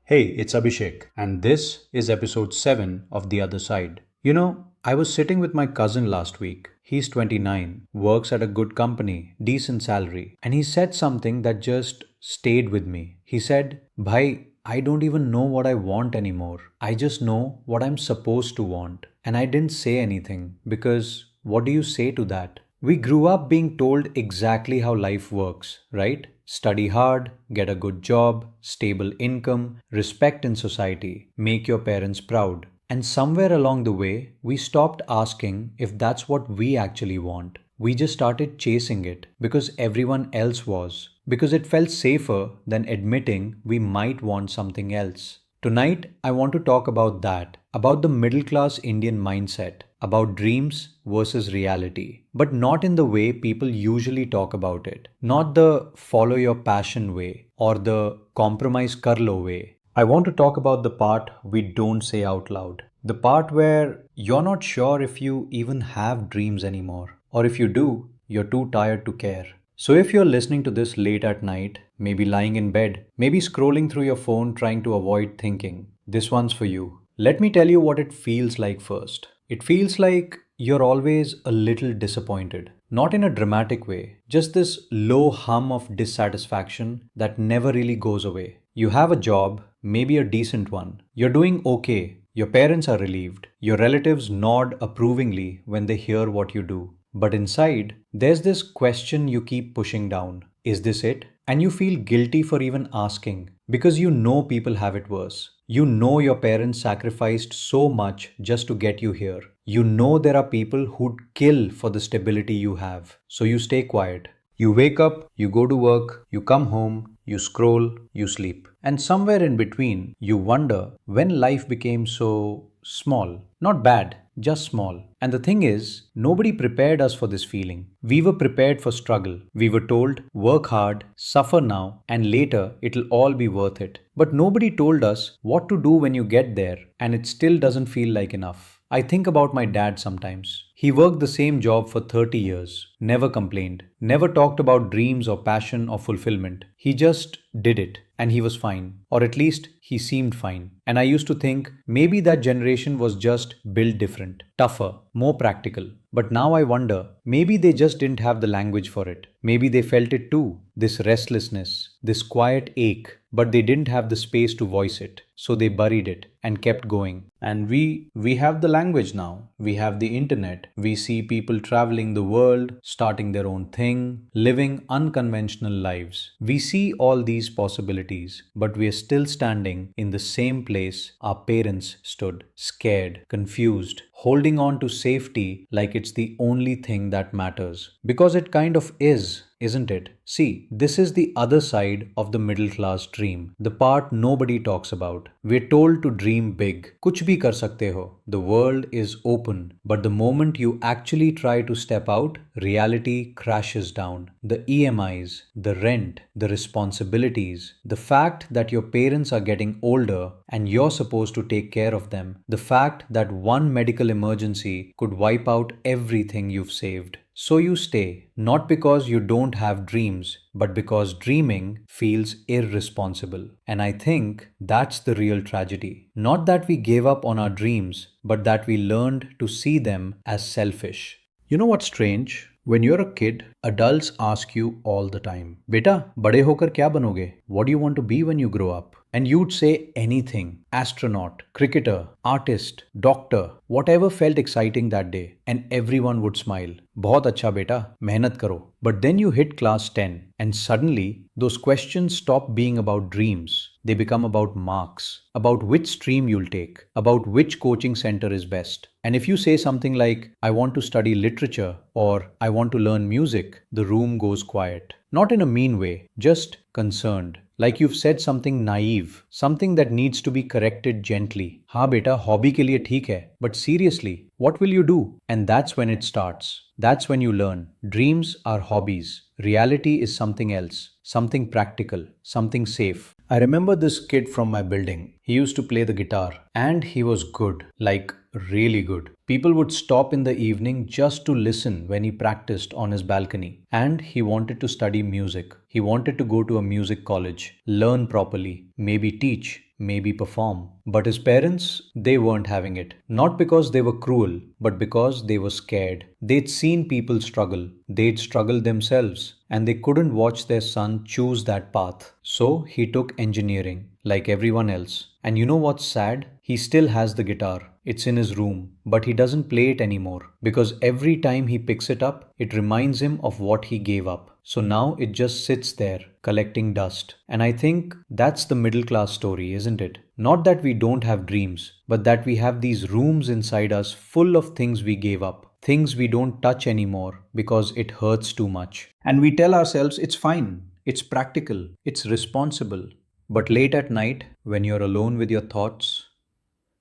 Hey, it's Abhishek, and this is episode 7 of The Other Side. I was sitting with my cousin last week. He's 29, works at a good company, decent salary, and he said something that just stayed with me. He said, Bhai, I don't even know what I want anymore. I just know what I'm supposed to want. And I didn't say anything because what do you say to that? We grew up being told exactly how life works, right? Study hard, get a good job, stable income, respect in society, make your parents proud. And somewhere along the way, we stopped asking if that's what we actually want. We just started chasing it because everyone else was, because it felt safer than admitting we might want something else. Tonight, I want to talk about that, about the middle class Indian mindset, about dreams versus reality, but not in the way people usually talk about it, not the follow your passion way or the compromise kar lo way. I want to talk about the part we don't say out loud, the part where you're not sure if you even have dreams anymore, or if you do, you're too tired to care. So, if you're listening to this late at night, maybe lying in bed, maybe scrolling through your phone trying to avoid thinking, this one's for you. Let me tell you what it feels like first. It feels like you're always a little disappointed. Not in a dramatic way, just this low hum of dissatisfaction that never really goes away. You have a job, maybe a decent one. You're doing okay. Your parents are relieved. Your relatives nod approvingly when they hear what you do. But inside, there's this question you keep pushing down. Is this it? And you feel guilty for even asking because you know people have it worse. You know your parents sacrificed so much just to get you here. You know there are people who'd kill for the stability you have. So you stay quiet. You wake up, you go to work, you come home, you scroll, you sleep. And somewhere in between, you wonder when life became so small. Not bad, just small. And the thing is, nobody prepared us for this feeling. We were prepared for struggle. We were told, work hard, suffer now, and later it'll all be worth it. But nobody told us what to do when you get there, and it still doesn't feel like enough. I think about my dad sometimes. He worked the same job for 30 years, never complained, never talked about dreams or passion or fulfillment. He just did it and he was fine, or at least he seemed fine. And I used to think maybe that generation was just built different, tougher, more practical. But now I wonder, maybe they just didn't have the language for it. Maybe they felt it too, this restlessness, this quiet ache, but they didn't have the space to voice it. So they buried it and kept going. And we have the language now. We have the internet. We see people traveling the world, starting their own thing, living unconventional lives. We see all these possibilities, but we are still standing in the same place our parents stood, scared, confused, holding on to safety like it's the only thing that matters. Because it kind of is, isn't it? See, this is the other side of the middle class dream, the part nobody talks about. We're told to dream big. Kuch bhi kar sakte ho. The world is open, but the moment you actually try to step out, reality crashes down. The EMIs, the rent, the responsibilities, the fact that your parents are getting older and you're supposed to take care of them, the fact that one medical emergency could wipe out everything you've saved. So you stay, not because you don't have dreams, but because dreaming feels irresponsible. And I think that's the real tragedy. Not that we gave up on our dreams, but that we learned to see them as selfish. You know what's strange? When you're a kid, adults ask you all the time, Beta, bade hokar kya banoge? What do you want to be when you grow up? And you'd say anything, astronaut, cricketer, artist, doctor, whatever felt exciting that day. And everyone would smile. बहुत अच्छा बेटा, मेहनत करो. But then you hit class 10 and suddenly those questions stop being about dreams. They become about marks, about which stream you'll take, about which coaching center is best. And if you say something like, I want to study literature or I want to learn music, the room goes quiet. Not in a mean way, just concerned. Like you've said something naive, something that needs to be corrected gently. हाँ बेटा, hobby के लिए ठीक है, but seriously, what will you do? And that's when it starts. That's when you learn. Dreams are hobbies. Reality is something else, something practical, something safe. I remember this kid from my building. He used to play the guitar and he was good, like really good. People would stop in the evening just to listen when he practiced on his balcony. And he wanted to study music. He wanted to go to a music college, learn properly, maybe teach. maybe perform. But his parents, they weren't having it. Not because they were cruel, but because they were scared. They'd seen people struggle, they'd struggled themselves, and they couldn't watch their son choose that path. So he took engineering, like everyone else. And you know what's sad? He still has the guitar. It's in his room, but he doesn't play it anymore because every time he picks it up, it reminds him of what he gave up. So now it just sits there, collecting dust. And I think that's the middle class story, isn't it? Not that we don't have dreams, but that we have these rooms inside us full of things we gave up, things we don't touch anymore because it hurts too much. And we tell ourselves it's fine, it's practical, it's responsible. But late at night, when you're alone with your thoughts,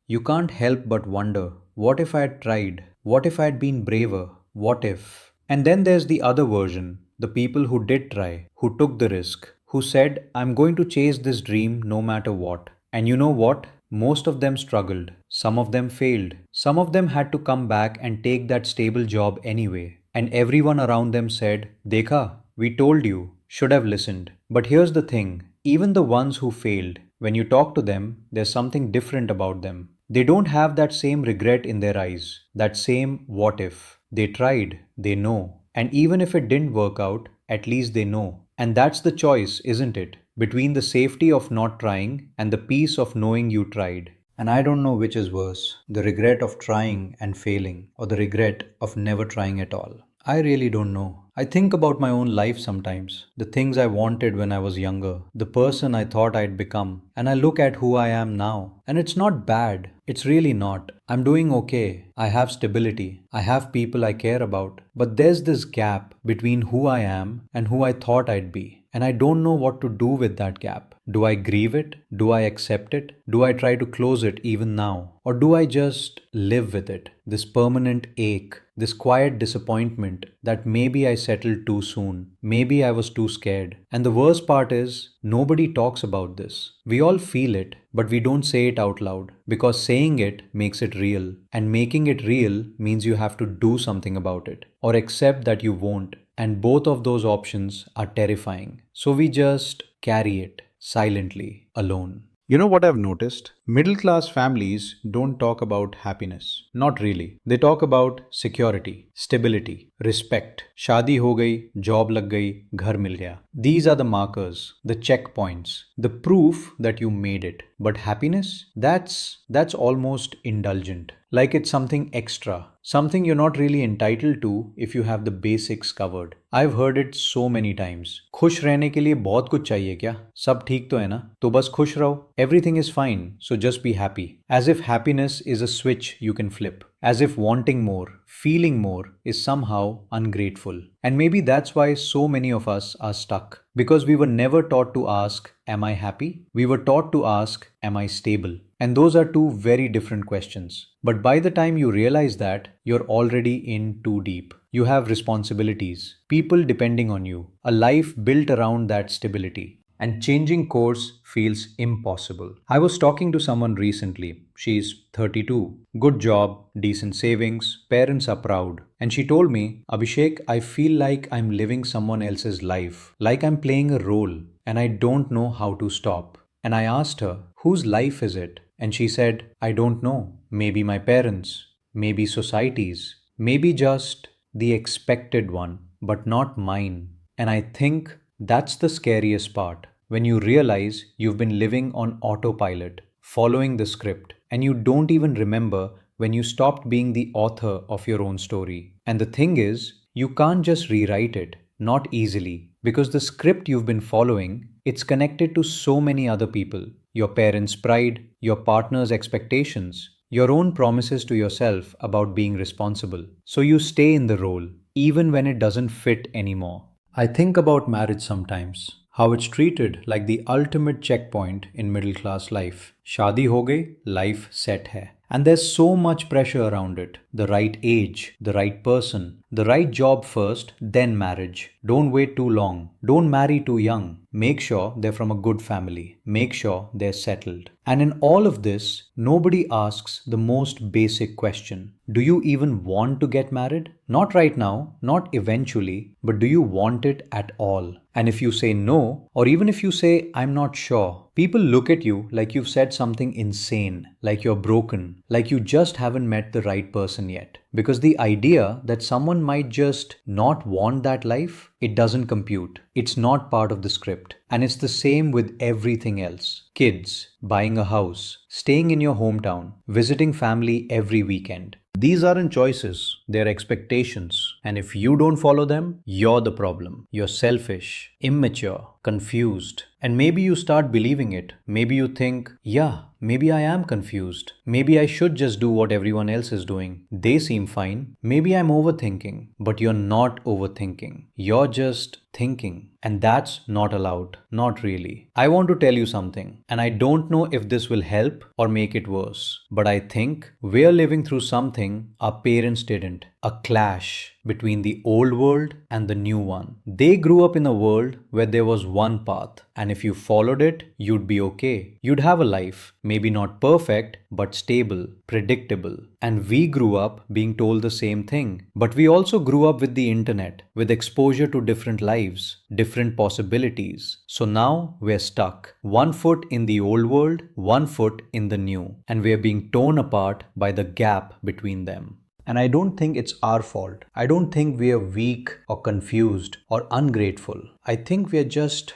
you can't help but wonder, what if I had tried? What if I had been braver? What if? And then there's the other version, the people who did try, who took the risk, who said, I'm going to chase this dream no matter what. And you know what? Most of them struggled. Some of them failed. Some of them had to come back and take that stable job anyway. And everyone around them said, Dekha, we told you, should have listened. But here's the thing, even the ones who failed, when you talk to them, there's something different about them. They don't have that same regret in their eyes, that same what if. They tried, they know. And even if it didn't work out, at least they know. And that's the choice, isn't it? Between the safety of not trying and the peace of knowing you tried. And I don't know which is worse, the regret of trying and failing, or the regret of never trying at all. I really don't know. I think about my own life sometimes, the things I wanted when I was younger, the person I thought I'd become, and I look at who I am now. And it's not bad, it's really not. I'm doing okay, I have stability, I have people I care about, but there's this gap between who I am and who I thought I'd be. And I don't know what to do with that gap. Do I grieve it? Do I accept it? Do I try to close it even now? Or do I just live with it? This permanent ache, this quiet disappointment that maybe I settled too soon, maybe I was too scared. And the worst part is, nobody talks about this. We all feel it, but we don't say it out loud because saying it makes it real. And making it real means you have to do something about it or accept that you won't. And both of those options are terrifying. So we just carry it silently, alone. You know what I've noticed? Middle class families don't talk about happiness. Not really. They talk about security, stability, respect. Shaadi ho gayi, job lag gayi, ghar mil gaya. These are the markers, the checkpoints, the proof that you made it. But happiness? That's almost indulgent. Like it's something extra. Something you're not really entitled to if you have the basics covered. I've heard it so many times. खुश रहने के लिए बहुत कुछ चाहिए क्या? सब ठीक तो है ना? तो बस खुश रहो. Everything is fine, so just be happy. As if happiness is a switch you can flip. As if wanting more, feeling more is somehow ungrateful. And maybe that's why so many of us are stuck. Because we were never taught to ask, am I happy? We were taught to ask, am I stable? And those are two very different questions. But by the time you realize that, you're already in too deep. You have responsibilities, people depending on you, a life built around that stability. And changing course feels impossible. I was talking to someone recently. She's 32. Good job, decent savings, parents are proud. And she told me, Abhishek, I feel like I'm living someone else's life, like I'm playing a role, and I don't know how to stop. And I asked her, whose life is it? And she said, I don't know. Maybe my parents, maybe society's, maybe just the expected one, but not mine. And I think that's the scariest part, when you realize you've been living on autopilot, following the script, and you don't even remember when you stopped being the author of your own story. And the thing is, you can't just rewrite it, not easily, because the script you've been following, it's connected to so many other people. Your parents' pride, your partner's expectations, your own promises to yourself about being responsible. So you stay in the role, even when it doesn't fit anymore. I think about marriage sometimes, how it's treated like the ultimate checkpoint in middle class life. Shaadi ho gayi, life set hai. And there's so much pressure around it. The right age, the right person, the right job first, then marriage. Don't wait too long. Don't marry too young. Make sure they're from a good family. Make sure they're settled. And in all of this, nobody asks the most basic question. Do you even want to get married? Not right now, not eventually, but do you want it at all? And if you say no, or even if you say, I'm not sure, People look at you like you've said something insane, like you're broken, like you just haven't met the right person yet. Because the idea that someone might just not want that life, it doesn't compute. It's not part of the script. And it's the same with everything else. Kids, buying a house, staying in your hometown, visiting family every weekend. These aren't choices, they're expectations. And if you don't follow them, you're the problem. You're selfish, immature, confused. And maybe you start believing it. Maybe you think, yeah, maybe I am confused. Maybe I should just do what everyone else is doing. They seem fine. Maybe I'm overthinking. But you're not overthinking. You're just thinking. And that's not allowed. Not really. I want to tell you something. And I don't know if this will help or make it worse. But I think we're living through something our parents didn't. A clash between the old world and the new one. They grew up in a world where there was one path, and if you followed it, you'd be okay. You'd have a life, maybe not perfect, but stable, predictable. And we grew up being told the same thing. But we also grew up with the internet, with exposure to different lives, different possibilities. So now we're stuck. One foot in the old world, one foot in the new. And we're being torn apart by the gap between them. And I don't think it's our fault. I don't think we are weak or confused or ungrateful. I think we are just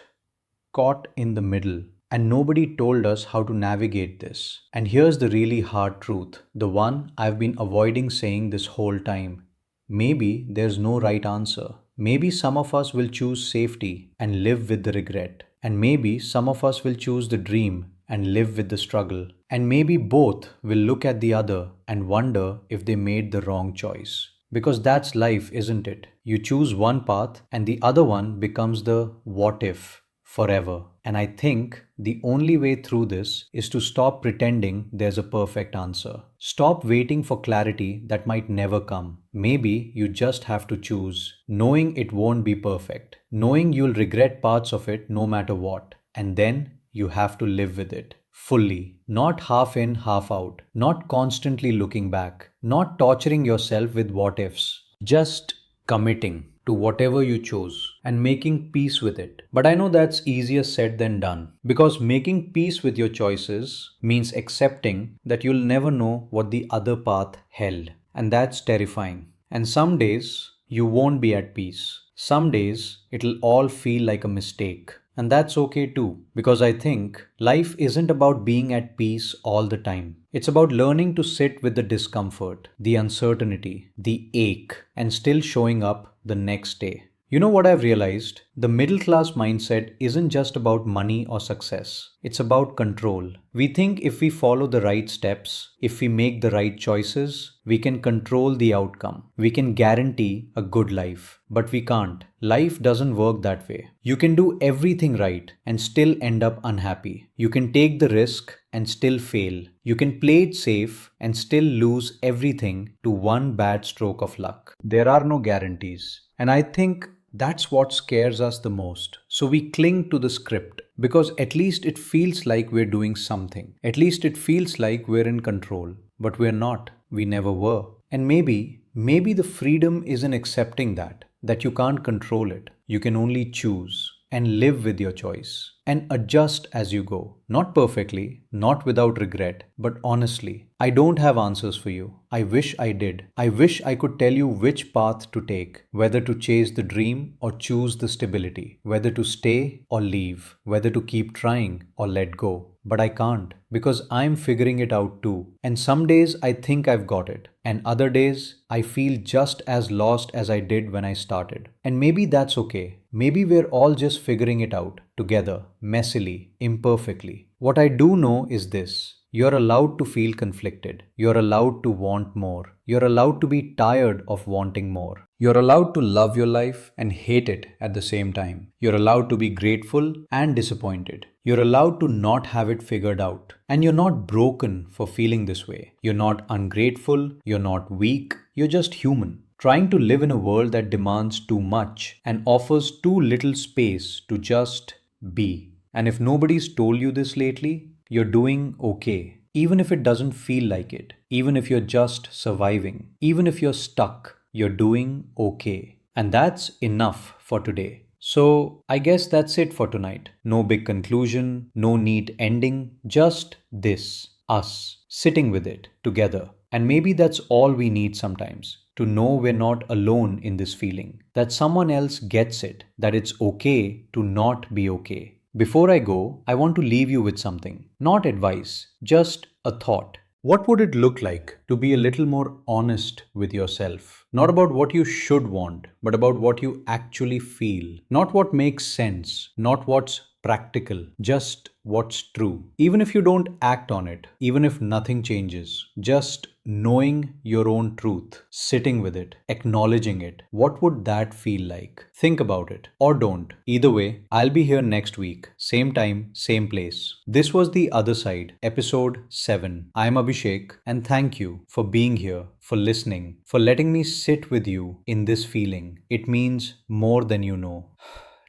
caught in the middle. And nobody told us how to navigate this. And here's the really hard truth, the one I've been avoiding saying this whole time. Maybe there's no right answer. Maybe some of us will choose safety and live with the regret. And maybe some of us will choose the dream and live with the struggle. And maybe both will look at the other and wonder if they made the wrong choice. Because that's life, isn't it? You choose one path and the other one becomes the what if forever. And I think the only way through this is to stop pretending there's a perfect answer. Stop waiting for clarity that might never come. Maybe you just have to choose, knowing it won't be perfect, knowing you'll regret parts of it no matter what. And then you have to live with it fully, not half in, half out, not constantly looking back, not torturing yourself with what ifs, just committing to whatever you chose and making peace with it. But I know that's easier said than done, because making peace with your choices means accepting that you'll never know what the other path held. And that's terrifying. And some days you won't be at peace. Some days it'll all feel like a mistake. And that's okay too, because I think life isn't about being at peace all the time. It's about learning to sit with the discomfort, the uncertainty, the ache, and still showing up the next day. You know what I've realized? The middle class mindset isn't just about money or success. It's about control. We think if we follow the right steps, if we make the right choices, we can control the outcome. We can guarantee a good life. But we can't. Life doesn't work that way. You can do everything right and still end up unhappy. You can take the risk and still fail. You can play it safe and still lose everything to one bad stroke of luck. There are no guarantees. And I think that's what scares us the most. So we cling to the script because at least it feels like we're doing something. At least it feels like we're in control. But we're not. We never were. And maybe the freedom is in accepting that you can't control it. You can only choose and live with your choice and adjust as you go. Not perfectly, not without regret, but honestly. I don't have answers for you. I wish I did. I wish I could tell you which path to take, whether to chase the dream or choose the stability, whether to stay or leave, whether to keep trying or let go. But I can't, because I'm figuring it out too. And some days I think I've got it, and other days I feel just as lost as I did when I started. And maybe that's okay. Maybe we're all just figuring it out together, messily, imperfectly. What I do know is this. You're allowed to feel conflicted. You're allowed to want more. You're allowed to be tired of wanting more. You're allowed to love your life and hate it at the same time. You're allowed to be grateful and disappointed. You're allowed to not have it figured out. And you're not broken for feeling this way. You're not ungrateful. You're not weak. You're just human. Trying to live in a world that demands too much and offers too little space to just be. And if nobody's told you this lately, you're doing okay. Even if it doesn't feel like it. Even if you're just surviving. Even if you're stuck, you're doing okay. And that's enough for today. So, I guess that's it for tonight. No big conclusion, no neat ending, just this us sitting with it together. And maybe that's all we need sometimes to know we're not alone in this feeling, that someone else gets it, that it's okay to not be okay. Before I go, I want to leave you with something. Not advice, just a thought. What would it look like to be a little more honest with yourself? Not about what you should want, but about what you actually feel. Not what makes sense, not what's practical, just what's true. Even if you don't act on it, even if nothing changes, just knowing your own truth, sitting with it, acknowledging it, what would that feel like? Think about it or don't. Either way, I'll be here next week, same time, same place. This was The Other Side, episode 7. I'm Abhishek, and thank you for being here, for listening, for letting me sit with you in this feeling. It means more than you know.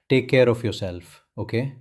Take care of yourself, okay?